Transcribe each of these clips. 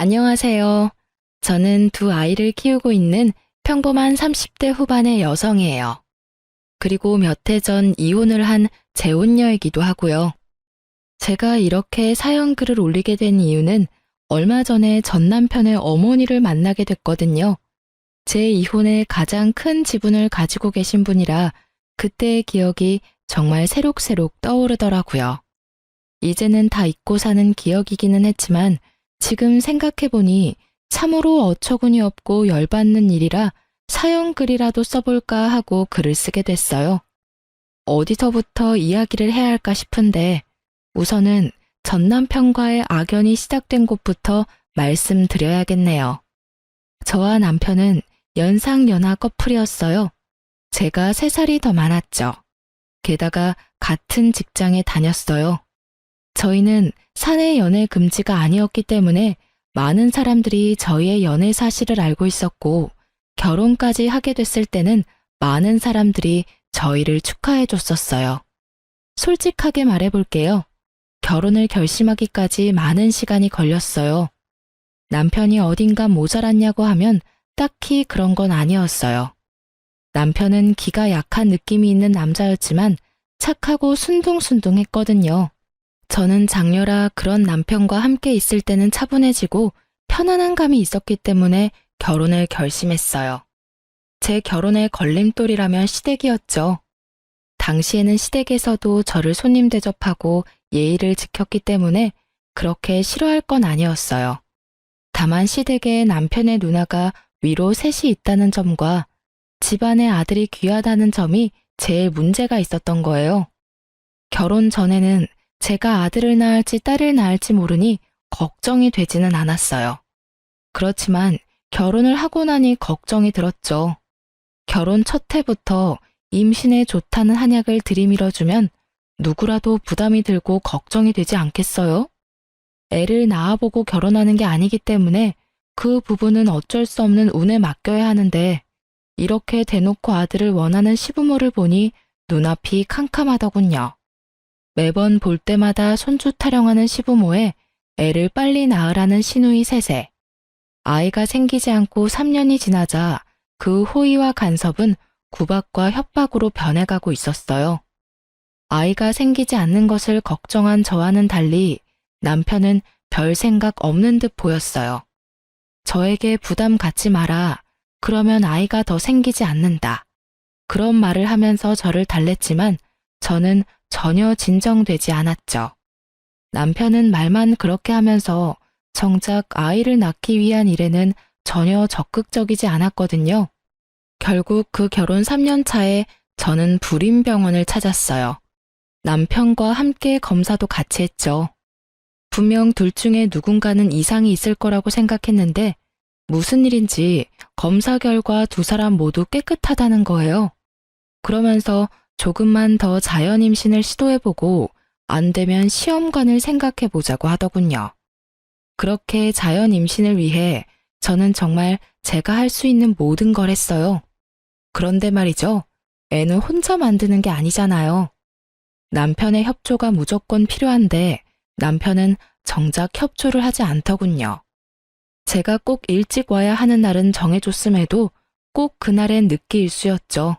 안녕하세요. 저는 두 아이를 키우고 있는 평범한 30대 후반의 여성이에요. 그리고 몇 해 전 이혼을 한 재혼녀이기도 하고요. 제가 이렇게 사연 글을 올리게 된 이유는 얼마 전에 전 남편의 어머니를 만나게 됐거든요. 제 이혼의 가장 큰 지분을 가지고 계신 분이라 그때의 기억이 정말 새록새록 떠오르더라고요. 이제는 다 잊고 사는 기억이기는 했지만 지금 생각해보니 참으로 어처구니 없고 열받는 일이라 사연 글이라도 써볼까 하고 글을 쓰게 됐어요. 어디서부터 이야기를 해야 할까 싶은데 우선은 전 남편과의 악연이 시작된 곳부터 말씀드려야겠네요. 저와 남편은 연상연하 커플이었어요. 제가 3살이 더 많았죠. 게다가 같은 직장에 다녔어요. 저희는 사내 연애 금지가 아니었기 때문에 많은 사람들이 저희의 연애 사실을 알고 있었고 결혼까지 하게 됐을 때는 많은 사람들이 저희를 축하해 줬었어요. 솔직하게 말해볼게요. 결혼을 결심하기까지 많은 시간이 걸렸어요. 남편이 어딘가 모자랐냐고 하면 딱히 그런 건 아니었어요. 남편은 기가 약한 느낌이 있는 남자였지만 착하고 순둥순둥했거든요. 저는 장녀라 그런 남편과 함께 있을 때는 차분해지고 편안한 감이 있었기 때문에 결혼을 결심했어요. 제 결혼의 걸림돌이라면 시댁이었죠. 당시에는 시댁에서도 저를 손님 대접하고 예의를 지켰기 때문에 그렇게 싫어할 건 아니었어요. 다만 시댁에 남편의 누나가 위로 셋이 있다는 점과 집안의 아들이 귀하다는 점이 제일 문제가 있었던 거예요. 결혼 전에는 제가 아들을 낳을지 딸을 낳을지 모르니 걱정이 되지는 않았어요. 그렇지만 결혼을 하고 나니 걱정이 들었죠. 결혼 첫 해부터 임신에 좋다는 한약을 들이밀어주면 누구라도 부담이 들고 걱정이 되지 않겠어요? 애를 낳아보고 결혼하는 게 아니기 때문에 그 부분은 어쩔 수 없는 운에 맡겨야 하는데 이렇게 대놓고 아들을 원하는 시부모를 보니 눈앞이 캄캄하더군요. 매번 볼 때마다 손주 타령하는 시부모에 애를 빨리 낳으라는 시누이 셋에 아이가 생기지 않고 3년이 지나자 그 호의와 간섭은 구박과 협박으로 변해가고 있었어요. 아이가 생기지 않는 것을 걱정한 저와는 달리 남편은 별 생각 없는 듯 보였어요. 저에게 부담 갖지 마라. 그러면 아이가 더 생기지 않는다. 그런 말을 하면서 저를 달랬지만 저는 전혀 진정되지 않았죠. 남편은 말만 그렇게 하면서 정작 아이를 낳기 위한 일에는 전혀 적극적이지 않았거든요. 결국 그 결혼 3년 차에 저는 불임병원을 찾았어요. 남편과 함께 검사도 같이 했죠. 분명 둘 중에 누군가는 이상이 있을 거라고 생각했는데 무슨 일인지 검사 결과 두 사람 모두 깨끗하다는 거예요. 그러면서 조금만 더 자연 임신을 시도해보고 안 되면 시험관을 생각해보자고 하더군요. 그렇게 자연 임신을 위해 저는 정말 제가 할 수 있는 모든 걸 했어요. 그런데 말이죠. 애는 혼자 만드는 게 아니잖아요. 남편의 협조가 무조건 필요한데 남편은 정작 협조를 하지 않더군요. 제가 꼭 일찍 와야 하는 날은 정해줬음에도 꼭 그날엔 늦게 일수였죠.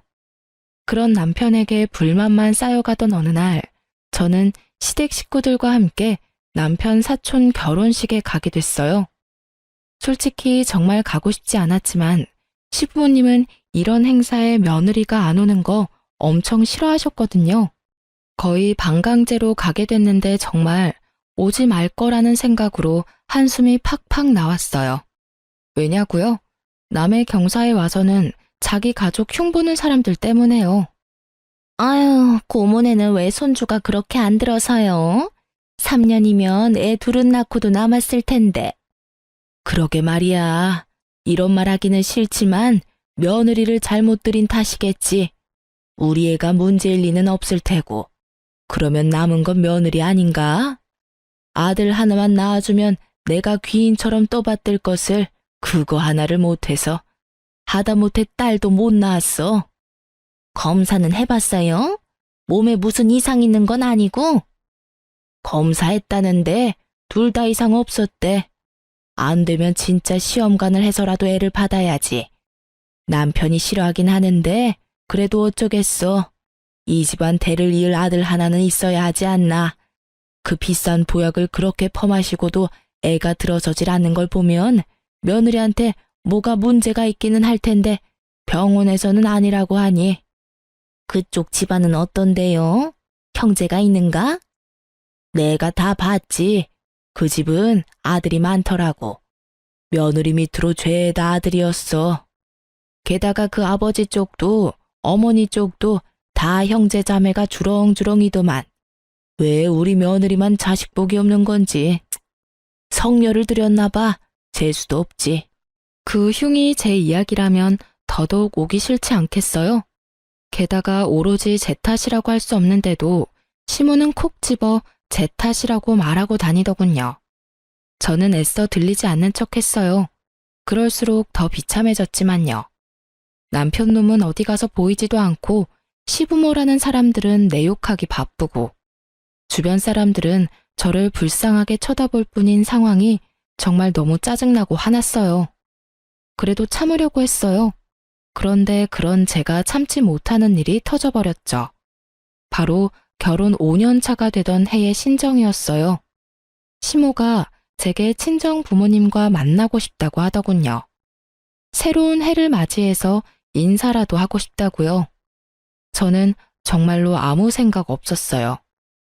그런 남편에게 불만만 쌓여가던 어느 날, 저는 시댁 식구들과 함께 남편 사촌 결혼식에 가게 됐어요. 솔직히 정말 가고 싶지 않았지만 시부모님은 이런 행사에 며느리가 안 오는 거 엄청 싫어하셨거든요. 거의 반강제로 가게 됐는데 정말 오지 말 거라는 생각으로 한숨이 팍팍 나왔어요. 왜냐고요? 남의 경사에 와서는 자기 가족 흉보는 사람들 때문에요. 아유, 고모네는 왜 손주가 그렇게 안 들어서요? 3년이면 애 둘은 낳고도 남았을 텐데. 그러게 말이야. 이런 말 하기는 싫지만 며느리를 잘못 들인 탓이겠지. 우리 애가 문제일 리는 없을 테고. 그러면 남은 건 며느리 아닌가? 아들 하나만 낳아주면 내가 귀인처럼 떠받들 것을 그거 하나를 못해서 하다못해 딸도 못 낳았어. 검사는 해봤어요? 몸에 무슨 이상 있는 건 아니고? 검사했다는데 둘 다 이상 없었대. 안 되면 진짜 시험관을 해서라도 애를 받아야지. 남편이 싫어하긴 하는데 그래도 어쩌겠어. 이 집안 대를 이을 아들 하나는 있어야 하지 않나. 그 비싼 보약을 그렇게 퍼마시고도 애가 들어서질 않는 걸 보면 며느리한테 뭐가 문제가 있기는 할 텐데 병원에서는 아니라고 하니. 그쪽 집안은 어떤데요? 형제가 있는가? 내가 다 봤지. 그 집은 아들이 많더라고. 며느리 밑으로 죄다 아들이었어. 게다가 그 아버지 쪽도 어머니 쪽도 다 형제 자매가 주렁주렁이더만. 왜 우리 며느리만 자식복이 없는 건지. 성녀를 들였나 봐. 재수도 없지. 그 흉이 제 이야기라면 더더욱 오기 싫지 않겠어요? 게다가 오로지 제 탓이라고 할 수 없는데도 시모는 콕 집어 제 탓이라고 말하고 다니더군요. 저는 애써 들리지 않는 척 했어요. 그럴수록 더 비참해졌지만요. 남편 놈은 어디 가서 보이지도 않고 시부모라는 사람들은 내 욕하기 바쁘고 주변 사람들은 저를 불쌍하게 쳐다볼 뿐인 상황이 정말 너무 짜증나고 화났어요. 그래도 참으려고 했어요. 그런데 그런 제가 참지 못하는 일이 터져버렸죠. 바로 결혼 5년 차가 되던 해의 신정이었어요. 시모가 제게 친정 부모님과 만나고 싶다고 하더군요. 새로운 해를 맞이해서 인사라도 하고 싶다고요. 저는 정말로 아무 생각 없었어요.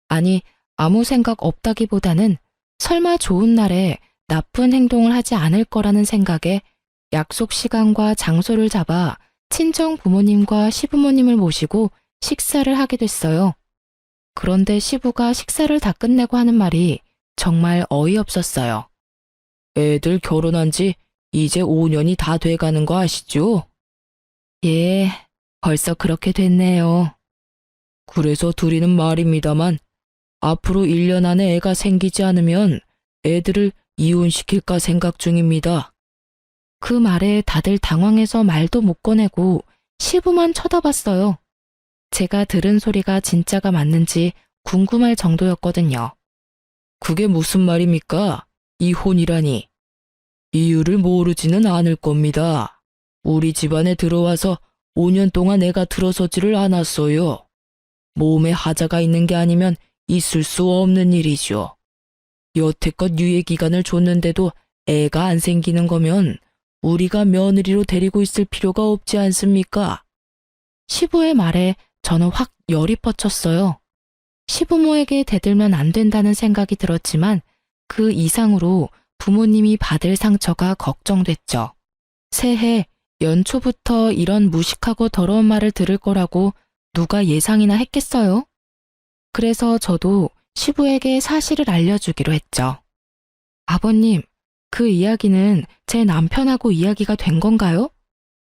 아니, 아무 생각 없다기보다는 설마 좋은 날에 나쁜 행동을 하지 않을 거라는 생각에 약속 시간과 장소를 잡아 친정 부모님과 시부모님을 모시고 식사를 하게 됐어요. 그런데 시부가 식사를 다 끝내고 하는 말이 정말 어이없었어요. 애들 결혼한 지 이제 5년이 다 돼가는 거 아시죠? 예, 벌써 그렇게 됐네요. 그래서 둘이는 말입니다만 앞으로 1년 안에 애가 생기지 않으면 애들을 이혼시킬까 생각 중입니다. 그 말에 다들 당황해서 말도 못 꺼내고 시부만 쳐다봤어요. 제가 들은 소리가 진짜가 맞는지 궁금할 정도였거든요. 그게 무슨 말입니까? 이혼이라니. 이유를 모르지는 않을 겁니다. 우리 집안에 들어와서 5년 동안 애가 들어서지를 않았어요. 몸에 하자가 있는 게 아니면 있을 수 없는 일이죠. 여태껏 유예 기간을 줬는데도 애가 안 생기는 거면 우리가 며느리로 데리고 있을 필요가 없지 않습니까? 시부의 말에 저는 확 열이 뻗쳤어요. 시부모에게 대들면 안 된다는 생각이 들었지만 그 이상으로 부모님이 받을 상처가 걱정됐죠. 새해 연초부터 이런 무식하고 더러운 말을 들을 거라고 누가 예상이나 했겠어요? 그래서 저도 시부에게 사실을 알려주기로 했죠. 아버님, 그 이야기는 제 남편하고 이야기가 된 건가요?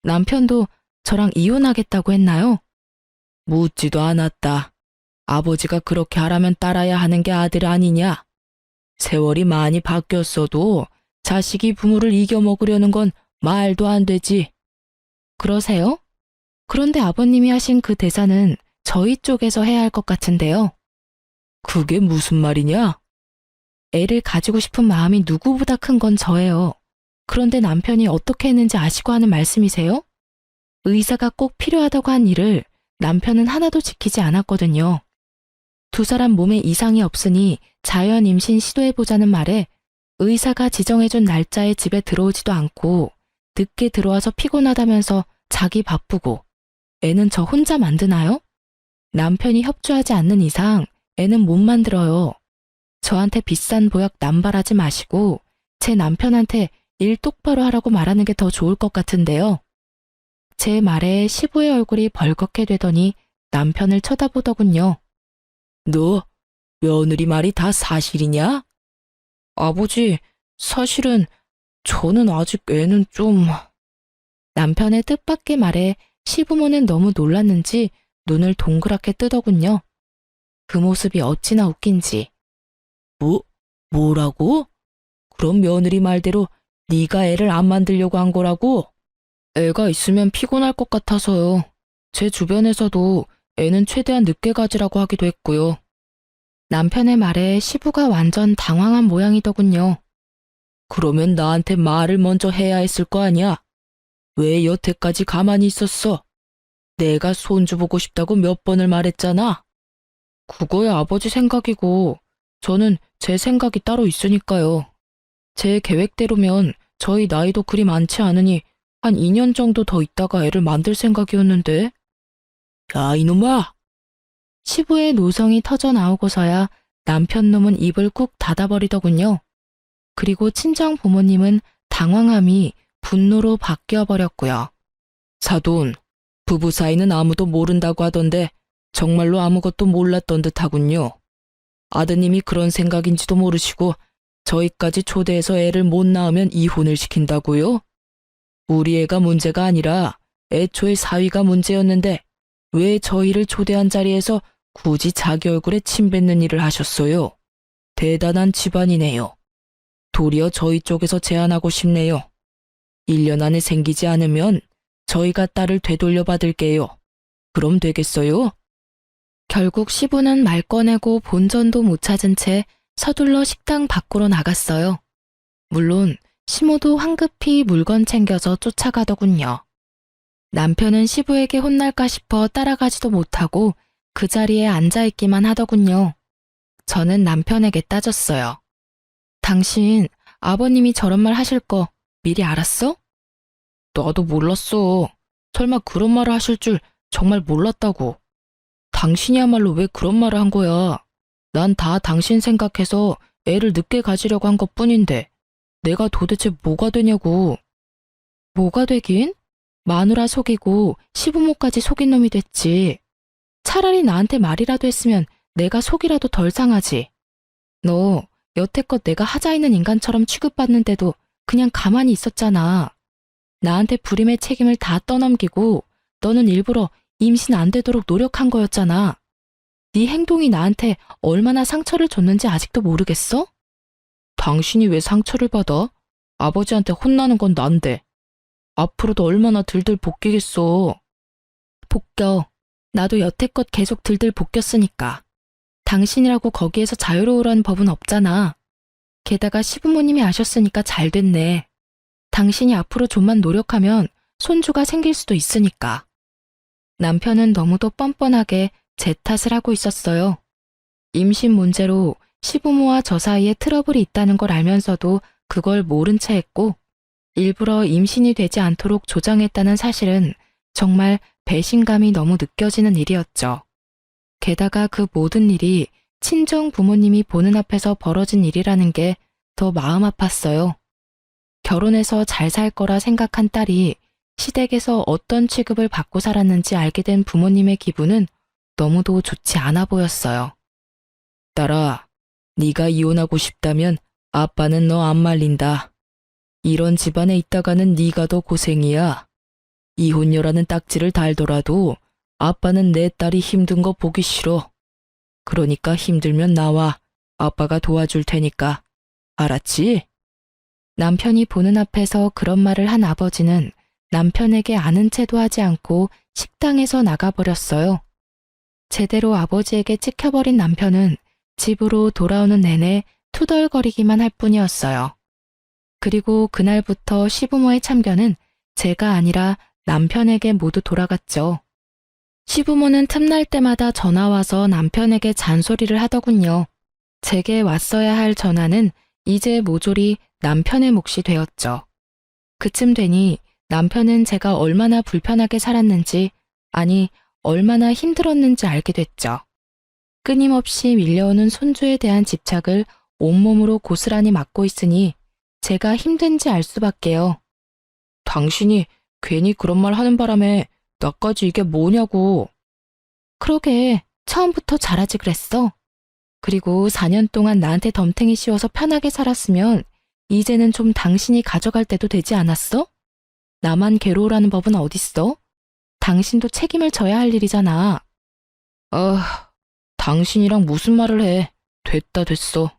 남편도 저랑 이혼하겠다고 했나요? 묻지도 않았다. 아버지가 그렇게 하라면 따라야 하는 게 아들 아니냐? 세월이 많이 바뀌었어도 자식이 부모를 이겨먹으려는 건 말도 안 되지. 그러세요? 그런데 아버님이 하신 그 대사는 저희 쪽에서 해야 할 것 같은데요. 그게 무슨 말이냐? 애를 가지고 싶은 마음이 누구보다 큰 건 저예요. 그런데 남편이 어떻게 했는지 아시고 하는 말씀이세요? 의사가 꼭 필요하다고 한 일을 남편은 하나도 지키지 않았거든요. 두 사람 몸에 이상이 없으니 자연 임신 시도해보자는 말에 의사가 지정해준 날짜에 집에 들어오지도 않고 늦게 들어와서 피곤하다면서 자기 바쁘고 애는 저 혼자 만드나요? 남편이 협조하지 않는 이상 애는 못 만들어요. 저한테 비싼 보약 남발하지 마시고 제 남편한테 일 똑바로 하라고 말하는 게 더 좋을 것 같은데요. 제 말에 시부의 얼굴이 벌겋게 되더니 남편을 쳐다보더군요. 너 며느리 말이 다 사실이냐? 아버지, 사실은 저는 아직 애는 좀... 남편의 뜻밖의 말에 시부모는 너무 놀랐는지 눈을 동그랗게 뜨더군요. 그 모습이 어찌나 웃긴지. 뭐라고? 그럼 며느리 말대로 네가 애를 안 만들려고 한 거라고? 애가 있으면 피곤할 것 같아서요. 제 주변에서도 애는 최대한 늦게 가지라고 하기도 했고요. 남편의 말에 시부가 완전 당황한 모양이더군요. 그러면 나한테 말을 먼저 해야 했을 거 아니야? 왜 여태까지 가만히 있었어? 내가 손주 보고 싶다고 몇 번을 말했잖아. 그거야 아버지 생각이고, 저는 제 생각이 따로 있으니까요. 제 계획대로면 저희 나이도 그리 많지 않으니 한 2년 정도 더 있다가 애를 만들 생각이었는데. 야, 이놈아! 시부의 노성이 터져 나오고서야 남편 놈은 입을 꾹 닫아버리더군요. 그리고 친정 부모님은 당황함이 분노로 바뀌어버렸고요. 사돈, 부부 사이는 아무도 모른다고 하던데 정말로 아무것도 몰랐던 듯하군요. 아드님이 그런 생각인지도 모르시고 저희까지 초대해서 애를 못 낳으면 이혼을 시킨다고요? 우리 애가 문제가 아니라 애초에 사위가 문제였는데 왜 저희를 초대한 자리에서 굳이 자기 얼굴에 침 뱉는 일을 하셨어요? 대단한 집안이네요. 도리어 저희 쪽에서 제안하고 싶네요. 1년 안에 생기지 않으면 저희가 딸을 되돌려 받을게요. 그럼 되겠어요? 결국 시부는 말 꺼내고 본전도 못 찾은 채 서둘러 식당 밖으로 나갔어요. 물론 시모도 황급히 물건 챙겨서 쫓아가더군요. 남편은 시부에게 혼날까 싶어 따라가지도 못하고 그 자리에 앉아있기만 하더군요. 저는 남편에게 따졌어요. 당신 아버님이 저런 말 하실 거 미리 알았어? 나도 몰랐어. 설마 그런 말을 하실 줄 정말 몰랐다고. 당신이야말로 왜 그런 말을 한 거야? 난 다 당신 생각해서 애를 늦게 가지려고 한 것뿐인데 내가 도대체 뭐가 되냐고. 뭐가 되긴? 마누라 속이고 시부모까지 속인 놈이 됐지. 차라리 나한테 말이라도 했으면 내가 속이라도 덜 상하지. 너 여태껏 내가 하자 있는 인간처럼 취급받는데도 그냥 가만히 있었잖아. 나한테 불임의 책임을 다 떠넘기고 너는 일부러 임신 안 되도록 노력한 거였잖아. 네 행동이 나한테 얼마나 상처를 줬는지 아직도 모르겠어? 당신이 왜 상처를 받아? 아버지한테 혼나는 건 난데. 앞으로도 얼마나 들들 볶이겠어. 볶여. 나도 여태껏 계속 들들 볶였으니까. 당신이라고 거기에서 자유로우라는 법은 없잖아. 게다가 시부모님이 아셨으니까 잘 됐네. 당신이 앞으로 좀만 노력하면 손주가 생길 수도 있으니까. 남편은 너무도 뻔뻔하게 제 탓을 하고 있었어요. 임신 문제로 시부모와 저 사이에 트러블이 있다는 걸 알면서도 그걸 모른 채 했고, 일부러 임신이 되지 않도록 조장했다는 사실은 정말 배신감이 너무 느껴지는 일이었죠. 게다가 그 모든 일이 친정 부모님이 보는 앞에서 벌어진 일이라는 게 더 마음 아팠어요. 결혼해서 잘 살 거라 생각한 딸이 시댁에서 어떤 취급을 받고 살았는지 알게 된 부모님의 기분은 너무도 좋지 않아 보였어요. 딸아, 네가 이혼하고 싶다면 아빠는 너 안 말린다. 이런 집안에 있다가는 네가 더 고생이야. 이혼녀라는 딱지를 달더라도 아빠는 내 딸이 힘든 거 보기 싫어. 그러니까 힘들면 나와. 아빠가 도와줄 테니까. 알았지? 남편이 보는 앞에서 그런 말을 한 아버지는 남편에게 아는 체도 하지 않고 식당에서 나가버렸어요. 제대로 아버지에게 찍혀버린 남편은 집으로 돌아오는 내내 투덜거리기만 할 뿐이었어요. 그리고 그날부터 시부모의 참견은 제가 아니라 남편에게 모두 돌아갔죠. 시부모는 틈날 때마다 전화와서 남편에게 잔소리를 하더군요. 제게 왔어야 할 전화는 이제 모조리 남편의 몫이 되었죠. 그쯤 되니 남편은 제가 얼마나 불편하게 살았는지, 아니 얼마나 힘들었는지 알게 됐죠. 끊임없이 밀려오는 손주에 대한 집착을 온몸으로 고스란히 맡고 있으니 제가 힘든지 알 수밖에요. 당신이 괜히 그런 말 하는 바람에 나까지 이게 뭐냐고. 그러게, 처음부터 잘하지 그랬어. 그리고 4년 동안 나한테 덤탱이 씌워서 편하게 살았으면 이제는 좀 당신이 가져갈 때도 되지 않았어? 나만 괴로우라는 법은 어딨어? 당신도 책임을 져야 할 일이잖아. 당신이랑 무슨 말을 해. 됐어.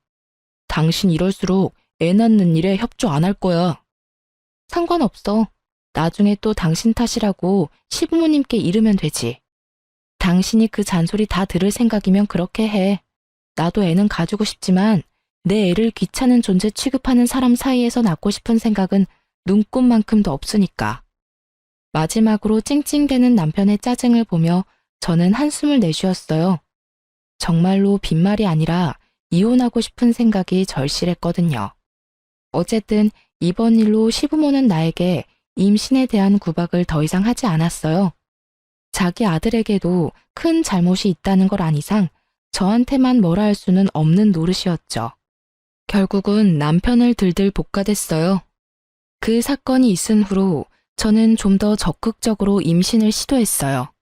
당신 이럴수록 애 낳는 일에 협조 안 할 거야. 상관없어. 나중에 또 당신 탓이라고 시부모님께 이르면 되지. 당신이 그 잔소리 다 들을 생각이면 그렇게 해. 나도 애는 가지고 싶지만 내 애를 귀찮은 존재 취급하는 사람 사이에서 낳고 싶은 생각은 눈꼽만큼도 없으니까. 마지막으로 찡찡대는 남편의 짜증을 보며 저는 한숨을 내쉬었어요. 정말로 빈말이 아니라 이혼하고 싶은 생각이 절실했거든요. 어쨌든 이번 일로 시부모는 나에게 임신에 대한 구박을 더 이상 하지 않았어요. 자기 아들에게도 큰 잘못이 있다는 걸 안 이상 저한테만 뭐라 할 수는 없는 노릇이었죠. 결국은 남편을 들들 볶아댔어요. 그 사건이 있은 후로 저는 좀 더 적극적으로 임신을 시도했어요.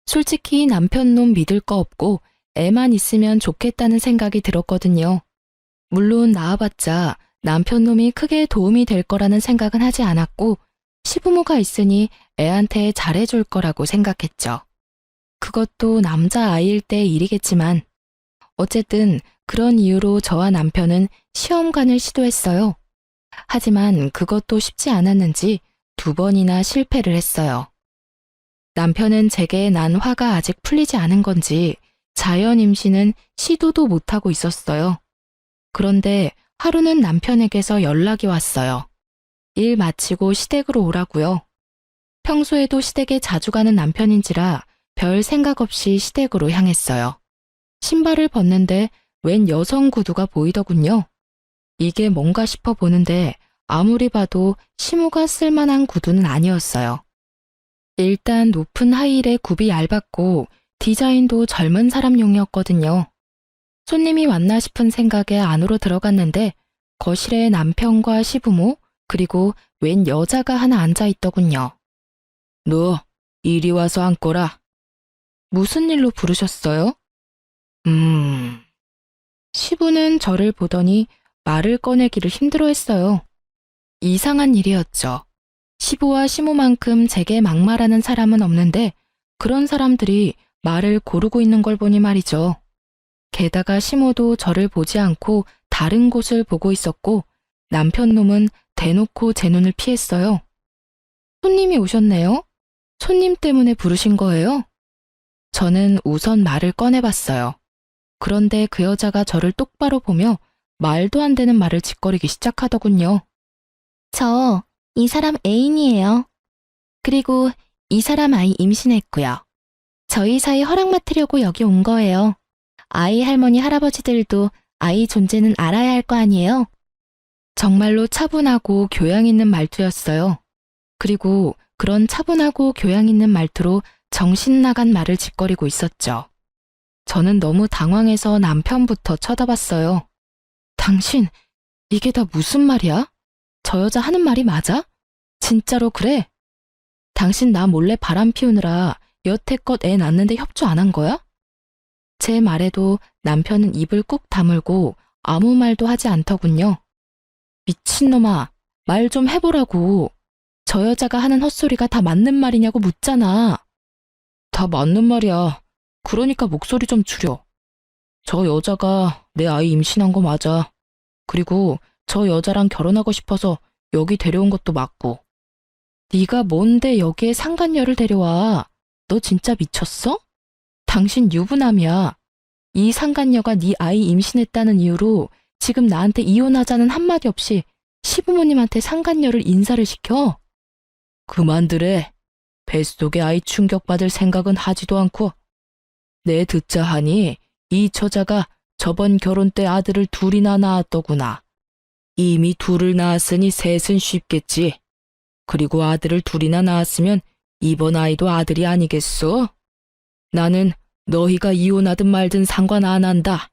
솔직히 남편 놈 믿을 거 없고 애만 있으면 좋겠다는 생각이 들었거든요. 물론 낳아봤자 남편 놈이 크게 도움이 될 거라는 생각은 하지 않았고 시부모가 있으니 애한테 잘해줄 거라고 생각했죠. 그것도 남자아이일 때 일이겠지만 어쨌든 그런 이유로 저와 남편은 시험관을 시도했어요. 하지만 그것도 쉽지 않았는지 2번이나 실패를 했어요. 남편은 제게 난 화가 아직 풀리지 않은 건지 자연 임신은 시도도 못하고 있었어요. 그런데 하루는 남편에게서 연락이 왔어요. 일 마치고 시댁으로 오라고요. 평소에도 시댁에 자주 가는 남편인지라 별 생각 없이 시댁으로 향했어요. 신발을 벗는데 웬 여성 구두가 보이더군요. 이게 뭔가 싶어 보는데 아무리 봐도 시모가 쓸만한 구두는 아니었어요. 일단 높은 하이힐에 굽이 얇았고 디자인도 젊은 사람용이었거든요. 손님이 왔나 싶은 생각에 안으로 들어갔는데 거실에 남편과 시부모 그리고 웬 여자가 하나 앉아있더군요. 너 이리 와서 앉거라. 무슨 일로 부르셨어요? 시부는 저를 보더니 말을 꺼내기를 힘들어했어요. 이상한 일이었죠. 시부와 시모만큼 제게 막말하는 사람은 없는데 그런 사람들이 말을 고르고 있는 걸 보니 말이죠. 게다가 시모도 저를 보지 않고 다른 곳을 보고 있었고 남편 놈은 대놓고 제 눈을 피했어요. 손님이 오셨네요? 손님 때문에 부르신 거예요? 저는 우선 말을 꺼내봤어요. 그런데 그 여자가 저를 똑바로 보며 말도 안 되는 말을 짓거리기 시작하더군요. 저 이 사람 애인이에요. 그리고 이 사람 아이 임신했고요. 저희 사이 허락 맡으려고 여기 온 거예요. 아이 할머니 할아버지들도 아이 존재는 알아야 할 거 아니에요? 정말로 차분하고 교양 있는 말투였어요. 그리고 그런 차분하고 교양 있는 말투로 정신 나간 말을 짓거리고 있었죠. 저는 너무 당황해서 남편부터 쳐다봤어요. 당신, 이게 다 무슨 말이야? 저 여자 하는 말이 맞아? 진짜로 그래? 당신 나 몰래 바람 피우느라 여태껏 애 낳는데 협조 안 한 거야? 제 말에도 남편은 입을 꾹 다물고 아무 말도 하지 않더군요. 미친놈아, 말 좀 해보라고. 저 여자가 하는 헛소리가 다 맞는 말이냐고 묻잖아. 다 맞는 말이야. 그러니까 목소리 좀 줄여. 저 여자가 내 아이 임신한 거 맞아. 그리고 저 여자랑 결혼하고 싶어서 여기 데려온 것도 맞고. 네가 뭔데 여기에 상간녀를 데려와. 너 진짜 미쳤어? 당신 유부남이야. 이 상간녀가 네 아이 임신했다는 이유로 지금 나한테 이혼하자는 한마디 없이 시부모님한테 상간녀를 인사를 시켜? 그만두래. 뱃속에 아이 충격받을 생각은 하지도 않고. 내 듣자 하니 이 처자가 저번 결혼 때 아들을 둘이나 낳았더구나. 이미 둘을 낳았으니 셋은 쉽겠지. 그리고 아들을 둘이나 낳았으면 이번 아이도 아들이 아니겠소? 나는 너희가 이혼하든 말든 상관 안 한다.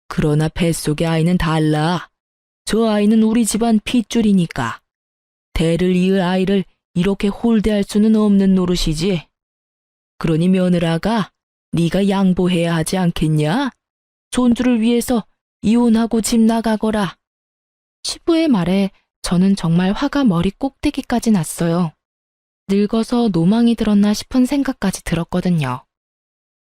그러나 뱃속의 아이는 달라. 저 아이는 우리 집안 핏줄이니까. 대를 이을 아이를 이렇게 홀대할 수는 없는 노릇이지. 그러니 며느라가 네가 양보해야 하지 않겠냐? 손주를 위해서 이혼하고 집 나가거라. 시부의 말에 저는 정말 화가 머리 꼭대기까지 났어요. 늙어서 노망이 들었나 싶은 생각까지 들었거든요.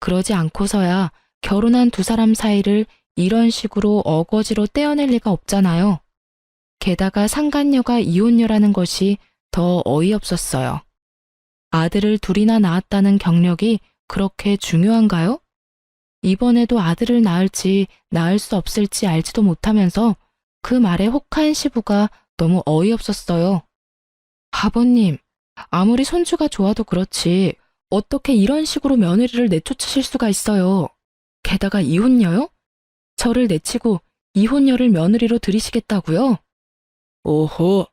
그러지 않고서야 결혼한 두 사람 사이를 이런 식으로 어거지로 떼어낼 리가 없잖아요. 게다가 상간녀가 이혼녀라는 것이 더 어이없었어요. 아들을 둘이나 낳았다는 경력이 그렇게 중요한가요? 이번에도 아들을 낳을지 낳을 수 없을지 알지도 못하면서 그 말에 혹한 시부가 너무 어이없었어요. 아버님, 아무리 손주가 좋아도 그렇지 어떻게 이런 식으로 며느리를 내쫓으실 수가 있어요. 게다가 이혼녀요? 저를 내치고 이혼녀를 며느리로 들이시겠다고요? 오호,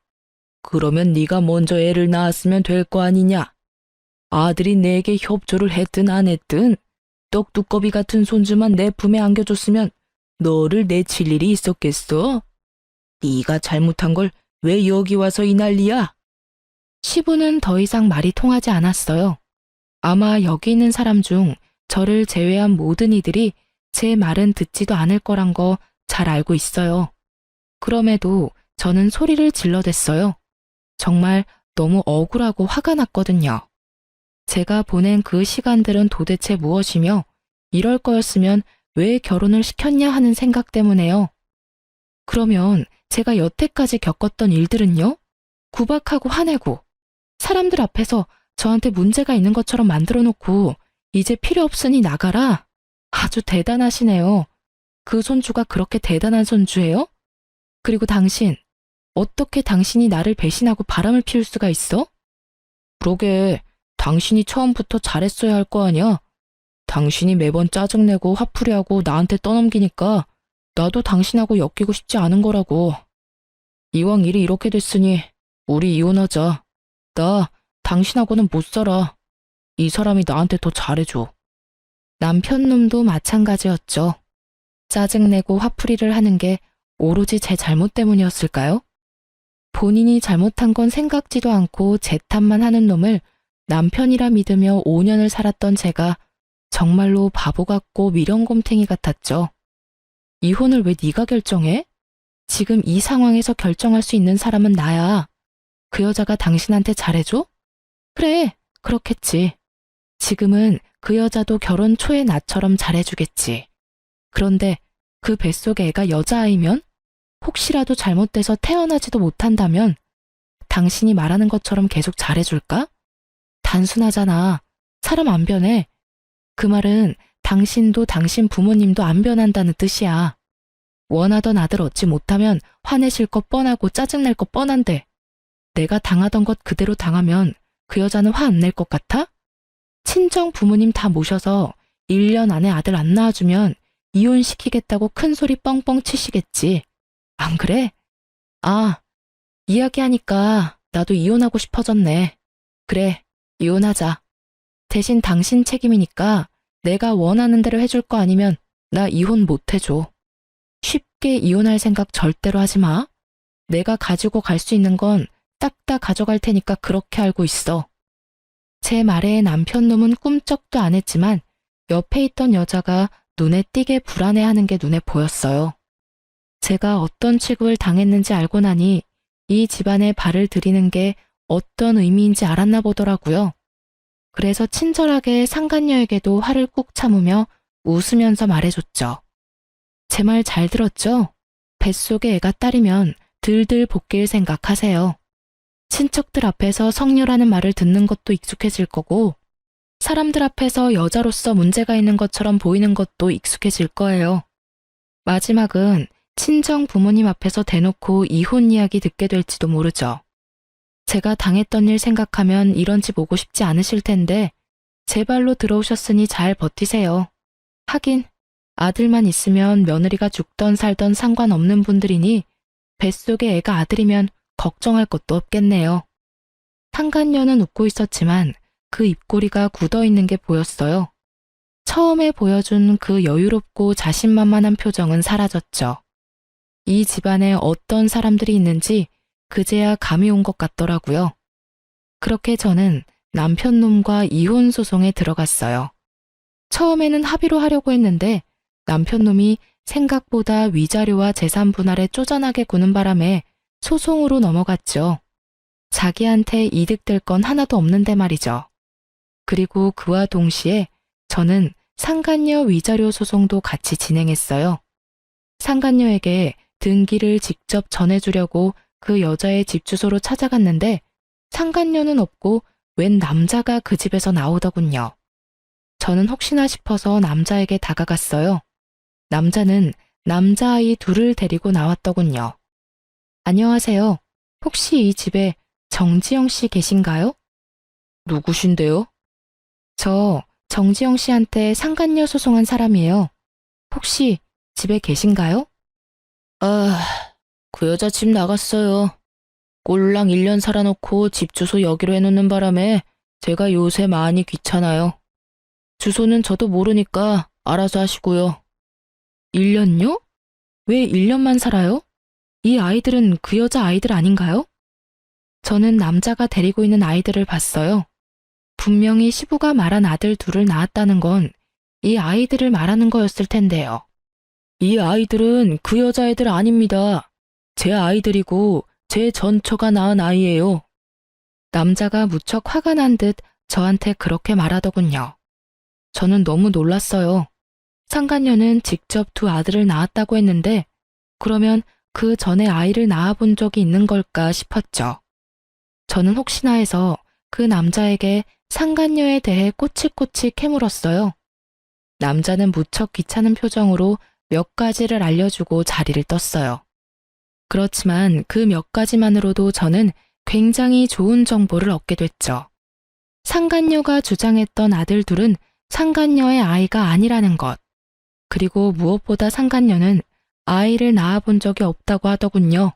그러면 네가 먼저 애를 낳았으면 될 거 아니냐? 아들이 내게 협조를 했든 안 했든 떡두꺼비 같은 손주만 내 품에 안겨줬으면 너를 내칠 일이 있었겠어? 네가 잘못한 걸 왜 여기 와서 이 난리야? 시부는 더 이상 말이 통하지 않았어요. 아마 여기 있는 사람 중 저를 제외한 모든 이들이 제 말은 듣지도 않을 거란 거 잘 알고 있어요. 그럼에도 저는 소리를 질러댔어요. 정말 너무 억울하고 화가 났거든요. 제가 보낸 그 시간들은 도대체 무엇이며 이럴 거였으면 왜 결혼을 시켰냐 하는 생각 때문에요. 그러면 제가 여태까지 겪었던 일들은요? 구박하고 화내고 사람들 앞에서 저한테 문제가 있는 것처럼 만들어 놓고 이제 필요 없으니 나가라. 아주 대단하시네요. 그 손주가 그렇게 대단한 손주예요? 그리고 당신, 어떻게 당신이 나를 배신하고 바람을 피울 수가 있어? 그러게, 당신이 처음부터 잘했어야 할 거 아니야? 당신이 매번 짜증내고 화풀이하고 나한테 떠넘기니까 나도 당신하고 엮이고 싶지 않은 거라고. 이왕 일이 이렇게 됐으니 우리 이혼하자. 나 당신하고는 못 살아. 이 사람이 나한테 더 잘해줘. 남편 놈도 마찬가지였죠. 짜증내고 화풀이를 하는 게 오로지 제 잘못 때문이었을까요? 본인이 잘못한 건 생각지도 않고 제 탓만 하는 놈을 남편이라 믿으며 5년을 살았던 제가 정말로 바보 같고 미련곰탱이 같았죠. 이혼을 왜 네가 결정해? 지금 이 상황에서 결정할 수 있는 사람은 나야. 그 여자가 당신한테 잘해줘? 그래, 그렇겠지. 지금은 그 여자도 결혼 초에 나처럼 잘해주겠지. 그런데 그 뱃속에 애가 여자아이면? 혹시라도 잘못돼서 태어나지도 못한다면 당신이 말하는 것처럼 계속 잘해줄까? 단순하잖아. 사람 안 변해. 그 말은 당신도 당신 부모님도 안 변한다는 뜻이야. 원하던 아들 얻지 못하면 화내실 거 뻔하고 짜증날 거 뻔한데 내가 당하던 것 그대로 당하면 그 여자는 화 안 낼 것 같아? 친정 부모님 다 모셔서 1년 안에 아들 안 낳아주면 이혼시키겠다고 큰 소리 뻥뻥 치시겠지. 안 그래? 아, 이야기하니까 나도 이혼하고 싶어졌네. 그래, 이혼하자. 대신 당신 책임이니까 내가 원하는 대로 해줄 거 아니면 나 이혼 못 해줘. 쉽게 이혼할 생각 절대로 하지 마. 내가 가지고 갈 수 있는 건 딱 다 가져갈 테니까 그렇게 알고 있어. 제 말에 남편 놈은 꿈쩍도 안 했지만 옆에 있던 여자가 눈에 띄게 불안해하는 게 눈에 보였어요. 제가 어떤 취급을 당했는지 알고 나니 이 집안에 발을 들이는 게 어떤 의미인지 알았나 보더라고요. 그래서 친절하게 상간녀에게도 화를 꾹 참으며 웃으면서 말해줬죠. 제 말 잘 들었죠? 뱃속에 애가 딸이면 들들 볶일 생각하세요. 친척들 앞에서 성녀라는 말을 듣는 것도 익숙해질 거고 사람들 앞에서 여자로서 문제가 있는 것처럼 보이는 것도 익숙해질 거예요. 마지막은 친정 부모님 앞에서 대놓고 이혼 이야기 듣게 될지도 모르죠. 제가 당했던 일 생각하면 이런 집 오고 싶지 않으실 텐데 제 발로 들어오셨으니 잘 버티세요. 하긴 아들만 있으면 며느리가 죽던 살던 상관없는 분들이니 뱃속에 애가 아들이면 걱정할 것도 없겠네요. 상간녀는 웃고 있었지만 그 입꼬리가 굳어있는 게 보였어요. 처음에 보여준 그 여유롭고 자신만만한 표정은 사라졌죠. 이 집안에 어떤 사람들이 있는지 그제야 감이 온 것 같더라고요. 그렇게 저는 남편 놈과 이혼 소송에 들어갔어요. 처음에는 합의로 하려고 했는데 남편 놈이 생각보다 위자료와 재산 분할에 쪼잔하게 구는 바람에 소송으로 넘어갔죠. 자기한테 이득될 건 하나도 없는데 말이죠. 그리고 그와 동시에 저는 상간녀 위자료 소송도 같이 진행했어요. 상간녀에게 등기를 직접 전해주려고 그 여자의 집 주소로 찾아갔는데 상간녀는 없고 웬 남자가 그 집에서 나오더군요. 저는 혹시나 싶어서 남자에게 다가갔어요. 남자는 남자아이 둘을 데리고 나왔더군요. 안녕하세요. 혹시 이 집에 정지영 씨 계신가요? 누구신데요? 저 정지영 씨한테 상간녀 소송한 사람이에요. 혹시 집에 계신가요? 아, 그 여자 집 나갔어요. 꼴랑 1년 살아놓고 집 주소 여기로 해놓는 바람에 제가 요새 많이 귀찮아요. 주소는 저도 모르니까 알아서 하시고요. 1년요? 왜 1년만 살아요? 이 아이들은 그 여자 아이들 아닌가요? 저는 남자가 데리고 있는 아이들을 봤어요. 분명히 시부가 말한 아들 둘을 낳았다는 건 이 아이들을 말하는 거였을 텐데요. 이 아이들은 그 여자애들 아닙니다. 제 아이들이고 제 전처가 낳은 아이예요. 남자가 무척 화가 난 듯 저한테 그렇게 말하더군요. 저는 너무 놀랐어요. 상간녀는 직접 두 아들을 낳았다고 했는데 그러면 그 전에 아이를 낳아본 적이 있는 걸까 싶었죠. 저는 혹시나 해서 그 남자에게 상간녀에 대해 꼬치꼬치 캐물었어요. 남자는 무척 귀찮은 표정으로 몇 가지를 알려주고 자리를 떴어요. 그렇지만 그 몇 가지만으로도 저는 굉장히 좋은 정보를 얻게 됐죠. 상간녀가 주장했던 아들 둘은 상간녀의 아이가 아니라는 것. 그리고 무엇보다 상간녀는 아이를 낳아본 적이 없다고 하더군요.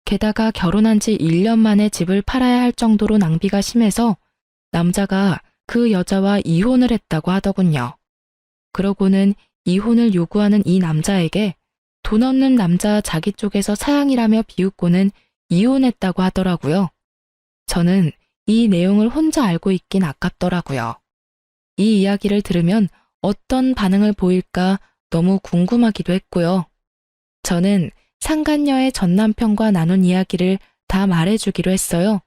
게다가 결혼한 지 1년 만에 집을 팔아야 할 정도로 낭비가 심해서 남자가 그 여자와 이혼을 했다고 하더군요. 그러고는 이혼을 요구하는 이 남자에게 돈 없는 남자 자기 쪽에서 사양이라며 비웃고는 이혼했다고 하더라고요. 저는 이 내용을 혼자 알고 있긴 아깝더라고요. 이 이야기를 들으면 어떤 반응을 보일까 너무 궁금하기도 했고요. 저는 상간녀의 전 남편과 나눈 이야기를 다 말해주기로 했어요.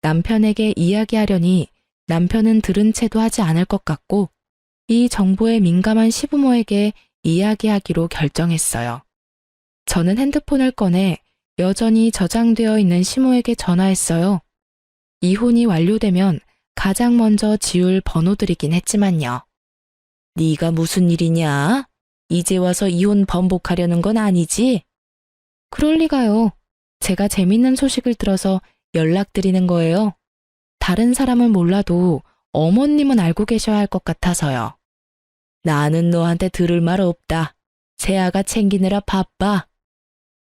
남편에게 이야기하려니 남편은 들은 채도 하지 않을 것 같고 이 정보에 민감한 시부모에게 이야기하기로 결정했어요. 저는 핸드폰을 꺼내 여전히 저장되어 있는 시모에게 전화했어요. 이혼이 완료되면 가장 먼저 지울 번호들이긴 했지만요. 네가 무슨 일이냐? 이제 와서 이혼 번복하려는 건 아니지? 그럴 리가요. 제가 재밌는 소식을 들어서 연락드리는 거예요. 다른 사람은 몰라도 어머님은 알고 계셔야 할 것 같아서요. 나는 너한테 들을 말 없다. 세아가 챙기느라 바빠.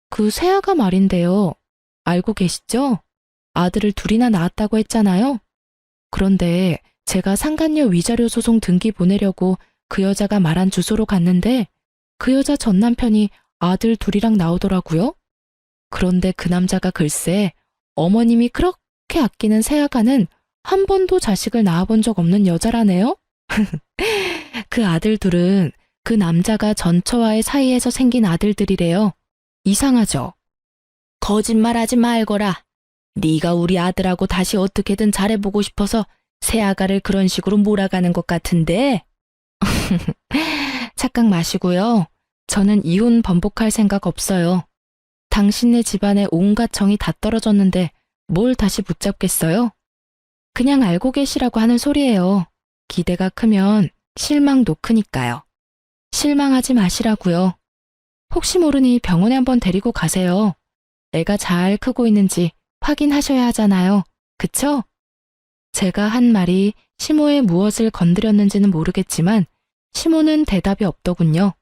그 새아가 말인데요. 알고 계시죠? 아들을 둘이나 낳았다고 했잖아요. 그런데 제가 상간녀 위자료 소송 등기 보내려고 그 여자가 말한 주소로 갔는데 그 여자 전 남편이 아들 둘이랑 나오더라고요. 그런데 그 남자가 글쎄 어머님이 그렇게 아끼는 새아가는 한 번도 자식을 낳아본 적 없는 여자라네요. 그 아들 둘은 그 남자가 전처와의 사이에서 생긴 아들들이래요. 이상하죠? 거짓말하지 말거라. 네가 우리 아들하고 다시 어떻게든 잘해보고 싶어서 새아가를 그런 식으로 몰아가는 것 같은데. 착각 마시고요. 저는 이혼 번복할 생각 없어요. 당신네 집안에 온갖 정이 다 떨어졌는데 뭘 다시 붙잡겠어요? 그냥 알고 계시라고 하는 소리예요. 기대가 크면 실망도 크니까요. 실망하지 마시라고요. 혹시 모르니 병원에 한번 데리고 가세요. 애가 잘 크고 있는지 확인하셔야 하잖아요. 그쵸? 제가 한 말이 시모의 무엇을 건드렸는지는 모르겠지만 시모는 대답이 없더군요.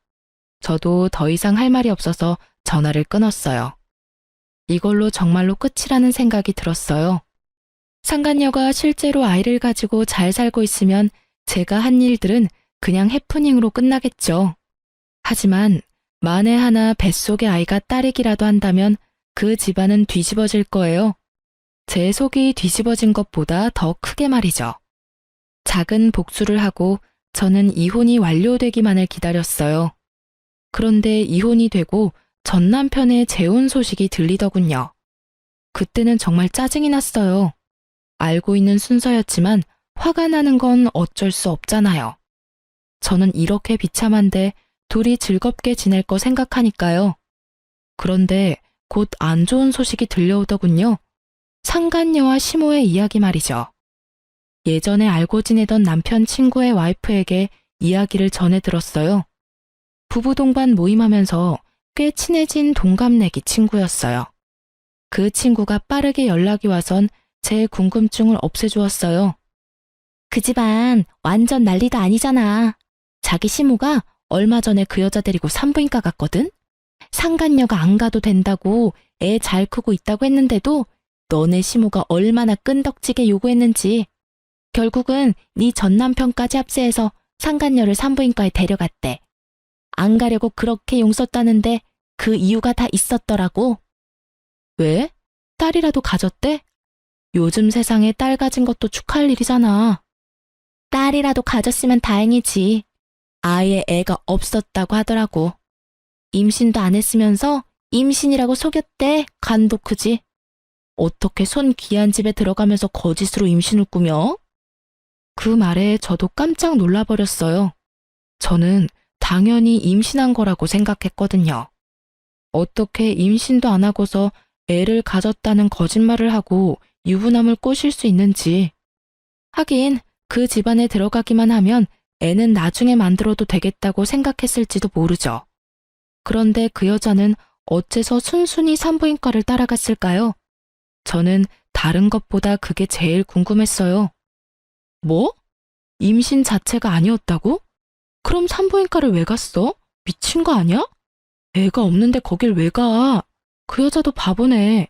저도 더 이상 할 말이 없어서 전화를 끊었어요. 이걸로 정말로 끝이라는 생각이 들었어요. 상간녀가 실제로 아이를 가지고 잘 살고 있으면 제가 한 일들은 그냥 해프닝으로 끝나겠죠. 하지만 만에 하나 뱃속의 아이가 딸이기라도 한다면 그 집안은 뒤집어질 거예요. 제 속이 뒤집어진 것보다 더 크게 말이죠. 작은 복수를 하고 저는 이혼이 완료되기만을 기다렸어요. 그런데 이혼이 되고 전 남편의 재혼 소식이 들리더군요. 그때는 정말 짜증이 났어요. 알고 있는 순서였지만 화가 나는 건 어쩔 수 없잖아요. 저는 이렇게 비참한데 둘이 즐겁게 지낼 거 생각하니까요. 그런데 곧 안 좋은 소식이 들려오더군요. 상간녀와 시모의 이야기 말이죠. 예전에 알고 지내던 남편 친구의 와이프에게 이야기를 전해 들었어요. 부부 동반 모임하면서 꽤 친해진 동갑내기 친구였어요. 그 친구가 빠르게 연락이 와선 제 궁금증을 없애주었어요. 그 집안 완전 난리도 아니잖아. 자기 시모가 얼마 전에 그 여자 데리고 산부인과 갔거든? 상간녀가 안 가도 된다고 애 잘 크고 있다고 했는데도 너네 시모가 얼마나 끈덕지게 요구했는지. 결국은 네 전 남편까지 합세해서 상간녀를 산부인과에 데려갔대. 안 가려고 그렇게 용썼다는데 그 이유가 다 있었더라고. 왜? 딸이라도 가졌대? 요즘 세상에 딸 가진 것도 축하할 일이잖아. 딸이라도 가졌으면 다행이지. 아예 애가 없었다고 하더라고. 임신도 안 했으면서 임신이라고 속였대. 간도 크지. 어떻게 손 귀한 집에 들어가면서 거짓으로 임신을 꾸며? 그 말에 저도 깜짝 놀라버렸어요. 저는 당연히 임신한 거라고 생각했거든요. 어떻게 임신도 안 하고서 애를 가졌다는 거짓말을 하고 유부남을 꼬실 수 있는지. 하긴 그 집안에 들어가기만 하면 애는 나중에 만들어도 되겠다고 생각했을지도 모르죠. 그런데 그 여자는 어째서 순순히 산부인과를 따라갔을까요? 저는 다른 것보다 그게 제일 궁금했어요. 뭐? 임신 자체가 아니었다고? 그럼 산부인과를 왜 갔어? 미친 거 아니야? 애가 없는데 거길 왜 가? 그 여자도 바보네.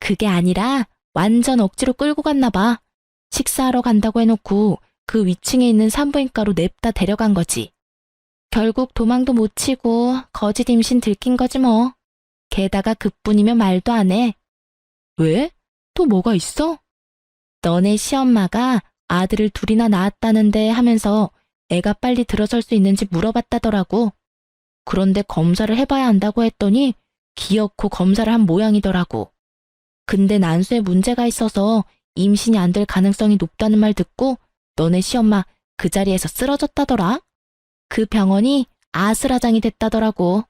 그게 아니라 완전 억지로 끌고 갔나 봐. 식사하러 간다고 해놓고 그 위층에 있는 산부인과로 냅다 데려간 거지. 결국 도망도 못 치고 거짓 임신 들킨 거지 뭐. 게다가 그뿐이면 말도 안 해. 왜? 또 뭐가 있어? 너네 시엄마가 아들을 둘이나 낳았다는데 하면서 애가 빨리 들어설 수 있는지 물어봤다더라고. 그런데 검사를 해봐야 한다고 했더니 기어코 검사를 한 모양이더라고. 근데 난수에 문제가 있어서 임신이 안 될 가능성이 높다는 말 듣고 너네 시엄마 그 자리에서 쓰러졌다더라. 그 병원이 아수라장이 됐다더라고.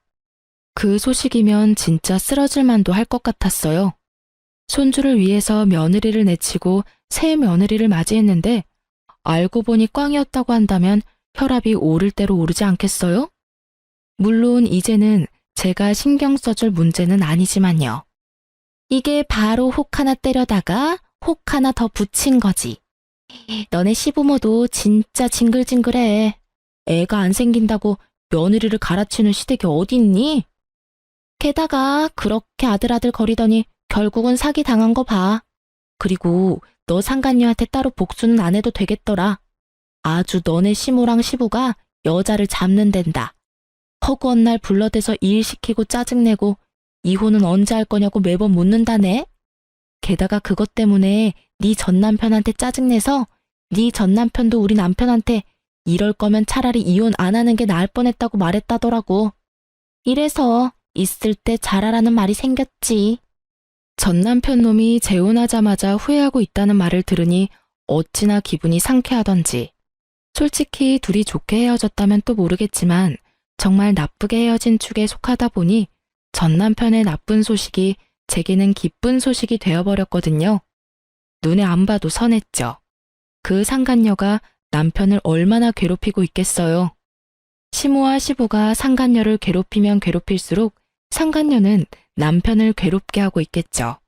그 소식이면 진짜 쓰러질 만도 할 것 같았어요. 손주를 위해서 며느리를 내치고 새 며느리를 맞이했는데 알고 보니 꽝이었다고 한다면 혈압이 오를 대로 오르지 않겠어요? 물론 이제는 제가 신경 써줄 문제는 아니지만요. 이게 바로 혹 하나 때려다가 혹 하나 더 붙인 거지. 너네 시부모도 진짜 징글징글해. 애가 안 생긴다고 며느리를 갈아치는 시댁이 어딨니? 게다가 그렇게 아들아들 거리더니 결국은 사기 당한 거 봐. 그리고 너 상간녀한테 따로 복수는 안 해도 되겠더라. 아주 너네 시모랑 시부가 여자를 잡는 덴다. 허구한 날 불러대서 일 시키고 짜증내고 이혼은 언제 할 거냐고 매번 묻는다네. 게다가 그것 때문에 네 전 남편한테 짜증내서 네 전 남편도 우리 남편한테 이럴 거면 차라리 이혼 안 하는 게 나을 뻔했다고 말했다더라고. 이래서 있을 때 잘하라는 말이 생겼지. 전 남편 놈이 재혼하자마자 후회하고 있다는 말을 들으니 어찌나 기분이 상쾌하던지. 솔직히 둘이 좋게 헤어졌다면 또 모르겠지만 정말 나쁘게 헤어진 축에 속하다 보니 전 남편의 나쁜 소식이 제게는 기쁜 소식이 되어버렸거든요. 눈에 안 봐도 선했죠. 그 상간녀가 남편을 얼마나 괴롭히고 있겠어요. 시모와 시부가 상간녀를 괴롭히면 괴롭힐수록 상간녀는 남편을 괴롭게 하고 있겠죠.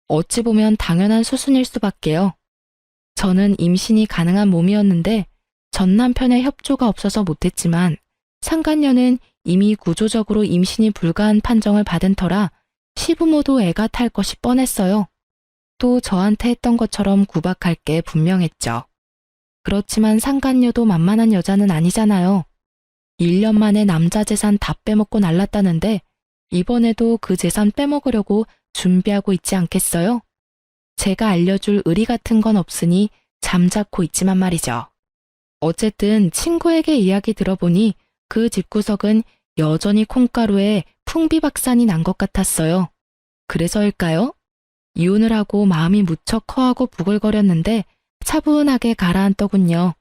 어찌 보면 당연한 수순일 수밖에요. 저는 임신이 가능한 몸이었는데 전 남편의 협조가 없어서 못했지만 상간녀는 이미 구조적으로 임신이 불가한 판정을 받은 터라 시부모도 애가 탈 것이 뻔했어요. 또 저한테 했던 것처럼 구박할 게 분명했죠. 그렇지만 상간녀도 만만한 여자는 아니잖아요. 1년 만에 남자 재산 다 빼먹고 날랐다는데 이번에도 그 재산 빼먹으려고 준비하고 있지 않겠어요? 제가 알려줄 의리 같은 건 없으니 잠자코 있지만 말이죠. 어쨌든 친구에게 이야기 들어보니 그 집구석은 여전히 콩가루에 풍비박산이 난 것 같았어요. 그래서일까요? 이혼을 하고 마음이 무척 허하고 부글거렸는데 차분하게 가라앉더군요.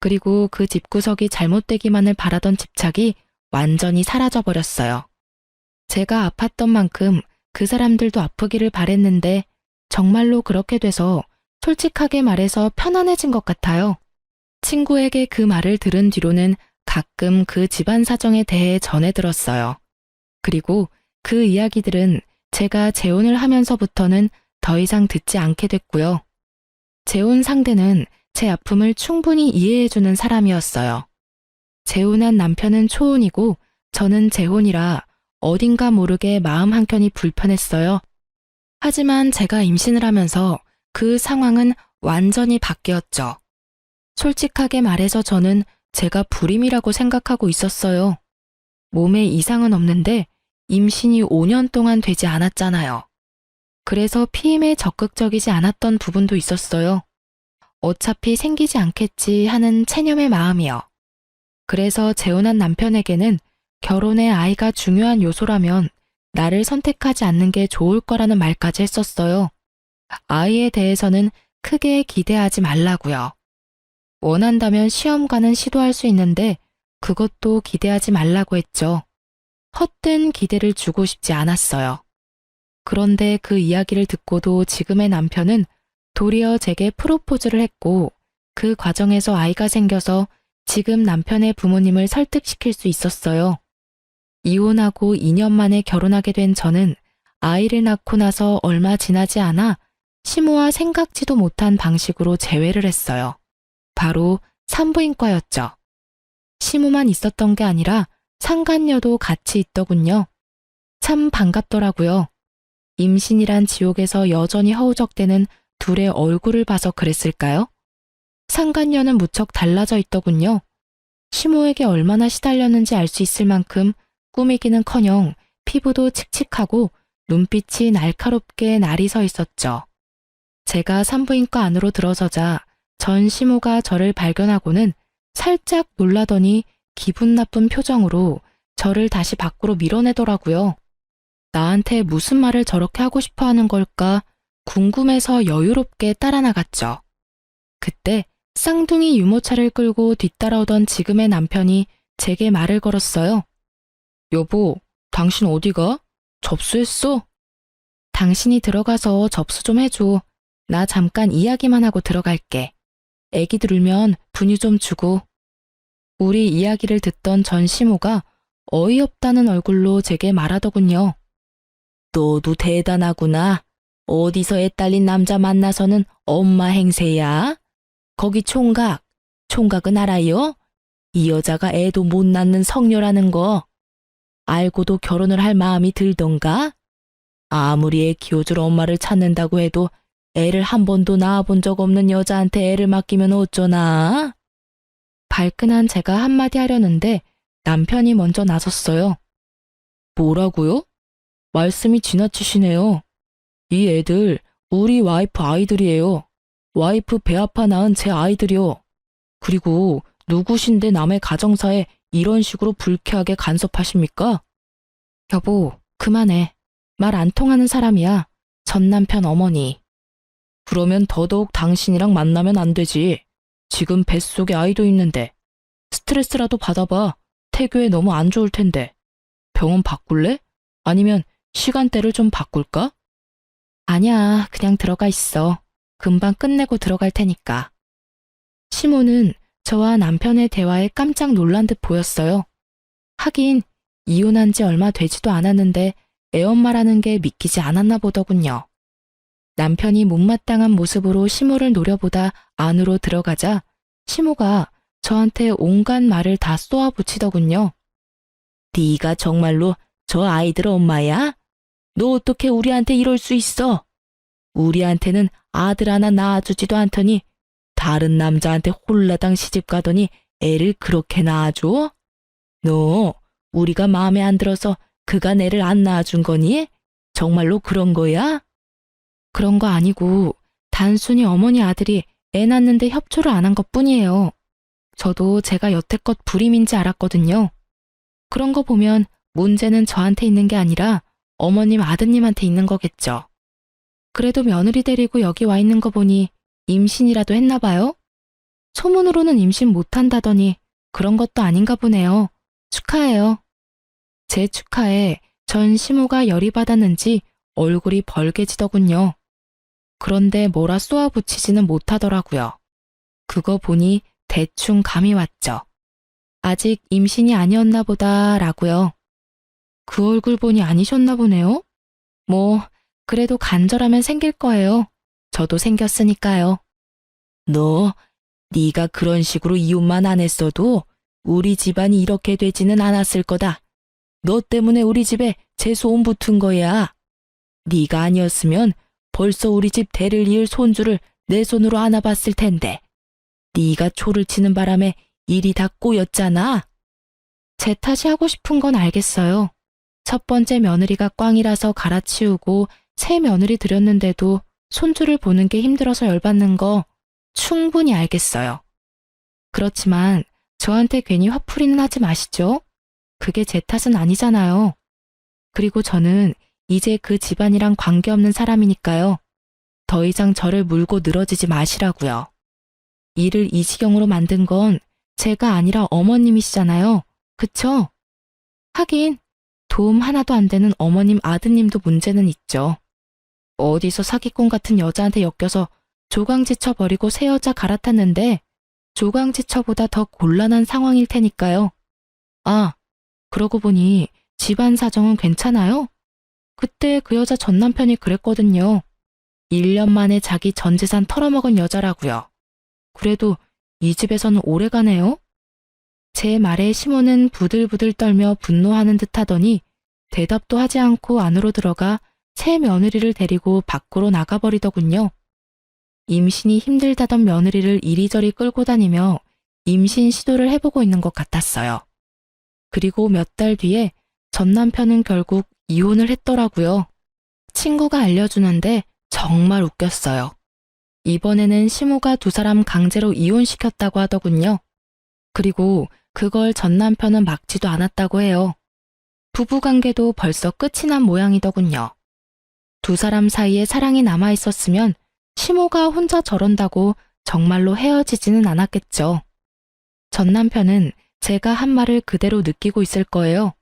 그리고 그 집구석이 잘못되기만을 바라던 집착이 완전히 사라져버렸어요. 제가 아팠던 만큼 그 사람들도 아프기를 바랬는데 정말로 그렇게 돼서 솔직하게 말해서 편안해진 것 같아요. 친구에게 그 말을 들은 뒤로는 가끔 그 집안 사정에 대해 전해 들었어요. 그리고 그 이야기들은 제가 재혼을 하면서부터는 더 이상 듣지 않게 됐고요. 재혼 상대는 제 아픔을 충분히 이해해주는 사람이었어요. 재혼한 남편은 초혼이고 저는 재혼이라 어딘가 모르게 마음 한켠이 불편했어요. 하지만 제가 임신을 하면서 그 상황은 완전히 바뀌었죠. 솔직하게 말해서 저는 제가 불임이라고 생각하고 있었어요. 몸에 이상은 없는데 임신이 5년 동안 되지 않았잖아요. 그래서 피임에 적극적이지 않았던 부분도 있었어요. 어차피 생기지 않겠지 하는 체념의 마음이요. 그래서 재혼한 남편에게는 결혼에 아이가 중요한 요소라면 나를 선택하지 않는 게 좋을 거라는 말까지 했었어요. 아이에 대해서는 크게 기대하지 말라고요. 원한다면 시험관은 시도할 수 있는데 그것도 기대하지 말라고 했죠. 헛된 기대를 주고 싶지 않았어요. 그런데 그 이야기를 듣고도 지금의 남편은 도리어 제게 프로포즈를 했고 그 과정에서 아이가 생겨서 지금 남편의 부모님을 설득시킬 수 있었어요. 이혼하고 2년 만에 결혼하게 된 저는 아이를 낳고 나서 얼마 지나지 않아 시모와 생각지도 못한 방식으로 재회를 했어요. 바로 산부인과였죠. 시모만 있었던 게 아니라 상간녀도 같이 있더군요. 참 반갑더라고요. 임신이란 지옥에서 여전히 허우적대는 둘의 얼굴을 봐서 그랬을까요? 상간녀는 무척 달라져 있더군요. 시모에게 얼마나 시달렸는지 알 수 있을 만큼 꾸미기는커녕 피부도 칙칙하고 눈빛이 날카롭게 날이 서 있었죠. 제가 산부인과 안으로 들어서자 전 시모가 저를 발견하고는 살짝 놀라더니 기분 나쁜 표정으로 저를 다시 밖으로 밀어내더라고요. 나한테 무슨 말을 저렇게 하고 싶어 하는 걸까 궁금해서 여유롭게 따라 나갔죠. 그때 쌍둥이 유모차를 끌고 뒤따라오던 지금의 남편이 제게 말을 걸었어요. 여보, 당신 어디가? 접수했어? 당신이 들어가서 접수 좀 해줘. 나 잠깐 이야기만 하고 들어갈게. 애기들 울면 분유 좀 주고. 우리 이야기를 듣던 전 시모가 어이없다는 얼굴로 제게 말하더군요. 너도 대단하구나. 어디서 애 딸린 남자 만나서는 엄마 행세야? 거기 총각, 총각은 알아요? 이 여자가 애도 못 낳는 성녀라는 거. 알고도 결혼을 할 마음이 들던가? 아무리 애 키워줄 엄마를 찾는다고 해도 애를 한 번도 낳아본 적 없는 여자한테 애를 맡기면 어쩌나? 발끈한 제가 한마디 하려는데 남편이 먼저 나섰어요. 뭐라고요? 말씀이 지나치시네요. 이 애들 우리 와이프 아이들이에요. 와이프 배 아파 낳은 제 아이들이요. 그리고 누구신데 남의 가정사에 이런 식으로 불쾌하게 간섭하십니까? 여보, 그만해. 말 안 통하는 사람이야. 전 남편 어머니. 그러면 더더욱 당신이랑 만나면 안 되지. 지금 뱃속에 아이도 있는데. 스트레스라도 받아봐. 태교에 너무 안 좋을 텐데. 병원 바꿀래? 아니면 시간대를 좀 바꿀까? 아니야, 그냥 들어가 있어. 금방 끝내고 들어갈 테니까. 시모는 저와 남편의 대화에 깜짝 놀란 듯 보였어요. 하긴 이혼한 지 얼마 되지도 않았는데 애엄마라는 게 믿기지 않았나 보더군요. 남편이 못마땅한 모습으로 시모를 노려보다 안으로 들어가자 시모가 저한테 온갖 말을 다 쏘아붙이더군요. 네가 정말로 저 아이들 엄마야? 너 어떻게 우리한테 이럴 수 있어? 우리한테는 아들 하나 낳아주지도 않더니 다른 남자한테 홀라당 시집 가더니 애를 그렇게 낳아줘? 너 우리가 마음에 안 들어서 그간 애를 안 낳아준 거니? 정말로 그런 거야? 그런 거 아니고 단순히 어머니 아들이 애 낳는데 협조를 안 한 것뿐이에요. 저도 제가 여태껏 불임인지 알았거든요. 그런 거 보면 문제는 저한테 있는 게 아니라 어머님 아드님한테 있는 거겠죠. 그래도 며느리 데리고 여기 와 있는 거 보니 임신이라도 했나 봐요? 소문으로는 임신 못한다더니 그런 것도 아닌가 보네요. 축하해요. 제 축하에 전 시모가 열이 받았는지 얼굴이 벌개지더군요. 그런데 뭐라 쏘아붙이지는 못하더라고요. 그거 보니 대충 감이 왔죠. 아직 임신이 아니었나 보다라고요. 그 얼굴 보니 아니셨나 보네요. 뭐 그래도 간절하면 생길 거예요. 저도 생겼으니까요. 너, 네가 그런 식으로 이혼만 안 했어도 우리 집안이 이렇게 되지는 않았을 거다. 너 때문에 우리 집에 제 소음 붙은 거야. 네가 아니었으면 벌써 우리 집 대를 이을 손주를 내 손으로 안아봤을 텐데. 네가 초를 치는 바람에 일이 다 꼬였잖아. 제 탓이 하고 싶은 건 알겠어요. 첫 번째 며느리가 꽝이라서 갈아치우고 새 며느리 들였는데도 손주를 보는 게 힘들어서 열받는 거 충분히 알겠어요. 그렇지만 저한테 괜히 화풀이는 하지 마시죠. 그게 제 탓은 아니잖아요. 그리고 저는 이제 그 집안이랑 관계없는 사람이니까요. 더 이상 저를 물고 늘어지지 마시라고요. 일을 이 지경으로 만든 건 제가 아니라 어머님이시잖아요. 그쵸? 하긴 도움 하나도 안 되는 어머님 아드님도 문제는 있죠. 어디서 사기꾼 같은 여자한테 엮여서 조강지처 버리고 새 여자 갈아탔는데 조강지처보다 더 곤란한 상황일 테니까요. 아, 그러고 보니 집안 사정은 괜찮아요? 그때 그 여자 전 남편이 그랬거든요. 1년 만에 자기 전 재산 털어먹은 여자라고요. 그래도 이 집에서는 오래가네요. 제 말에 시모는 부들부들 떨며 분노하는 듯 하더니 대답도 하지 않고 안으로 들어가 새 며느리를 데리고 밖으로 나가버리더군요. 임신이 힘들다던 며느리를 이리저리 끌고 다니며 임신 시도를 해보고 있는 것 같았어요. 그리고 몇 달 뒤에 전 남편은 결국 이혼을 했더라고요. 친구가 알려주는데 정말 웃겼어요. 이번에는 시모가 두 사람 강제로 이혼시켰다고 하더군요. 그리고 그걸 전 남편은 막지도 않았다고 해요. 부부관계도 벌써 끝이 난 모양이더군요. 두 사람 사이에 사랑이 남아있었으면 시모가 혼자 저런다고 정말로 헤어지지는 않았겠죠. 전 남편은 제가 한 말을 그대로 느끼고 있을 거예요.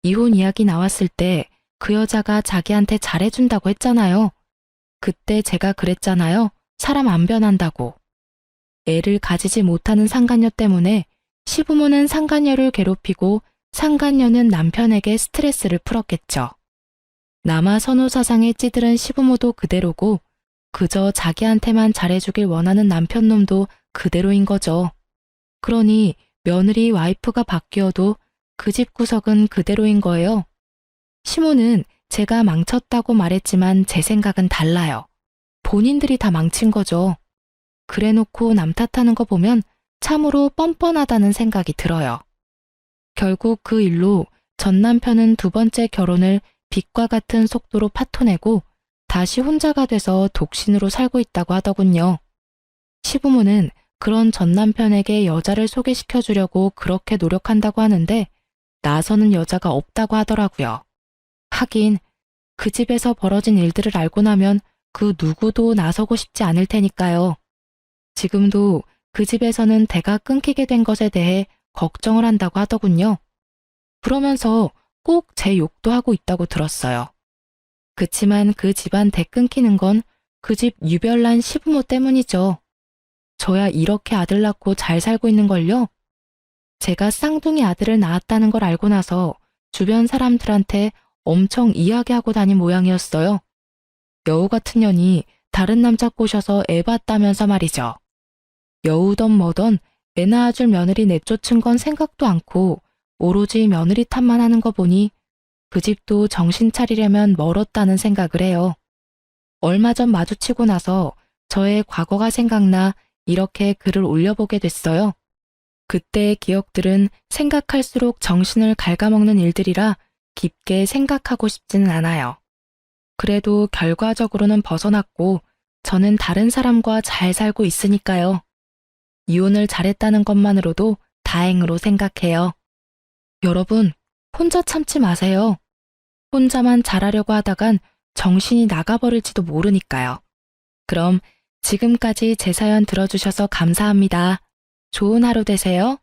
이혼 이야기 나왔을 때 그 여자가 자기한테 잘해준다고 했잖아요. 그때 제가 그랬잖아요. 사람 안 변한다고. 애를 가지지 못하는 상간녀 때문에 시부모는 상간녀를 괴롭히고 상간녀는 남편에게 스트레스를 풀었겠죠. 남아 선호 사상에 찌들은 시부모도 그대로고 그저 자기한테만 잘해주길 원하는 남편놈도 그대로인 거죠. 그러니 며느리 와이프가 바뀌어도 그 집 구석은 그대로인 거예요. 시모는 제가 망쳤다고 말했지만 제 생각은 달라요. 본인들이 다 망친 거죠. 그래놓고 남 탓하는 거 보면 참으로 뻔뻔하다는 생각이 들어요. 결국 그 일로 전 남편은 두 번째 결혼을 빛과 같은 속도로 파토내고 다시 혼자가 돼서 독신으로 살고 있다고 하더군요. 시부모는 그런 전 남편에게 여자를 소개시켜주려고 그렇게 노력한다고 하는데 나서는 여자가 없다고 하더라고요. 하긴 그 집에서 벌어진 일들을 알고 나면 그 누구도 나서고 싶지 않을 테니까요. 지금도 그 집에서는 대가 끊기게 된 것에 대해 걱정을 한다고 하더군요. 그러면서 꼭 제 욕도 하고 있다고 들었어요. 그치만 그 집안 대 끊기는 건 그 집 유별난 시부모 때문이죠. 저야 이렇게 아들 낳고 잘 살고 있는걸요. 제가 쌍둥이 아들을 낳았다는 걸 알고 나서 주변 사람들한테 엄청 이야기하고 다닌 모양이었어요. 여우 같은 년이 다른 남자 꼬셔서 애 봤다면서 말이죠. 여우던 뭐던 애 낳아줄 며느리 내쫓은 건 생각도 않고 오로지 며느리 탓만 하는 거 보니 그 집도 정신 차리려면 멀었다는 생각을 해요. 얼마 전 마주치고 나서 저의 과거가 생각나 이렇게 글을 올려보게 됐어요. 그때의 기억들은 생각할수록 정신을 갉아먹는 일들이라 깊게 생각하고 싶지는 않아요. 그래도 결과적으로는 벗어났고 저는 다른 사람과 잘 살고 있으니까요. 이혼을 잘했다는 것만으로도 다행으로 생각해요. 여러분, 혼자 참지 마세요. 혼자만 잘하려고 하다간 정신이 나가버릴지도 모르니까요. 그럼 지금까지 제 사연 들어주셔서 감사합니다. 좋은 하루 되세요.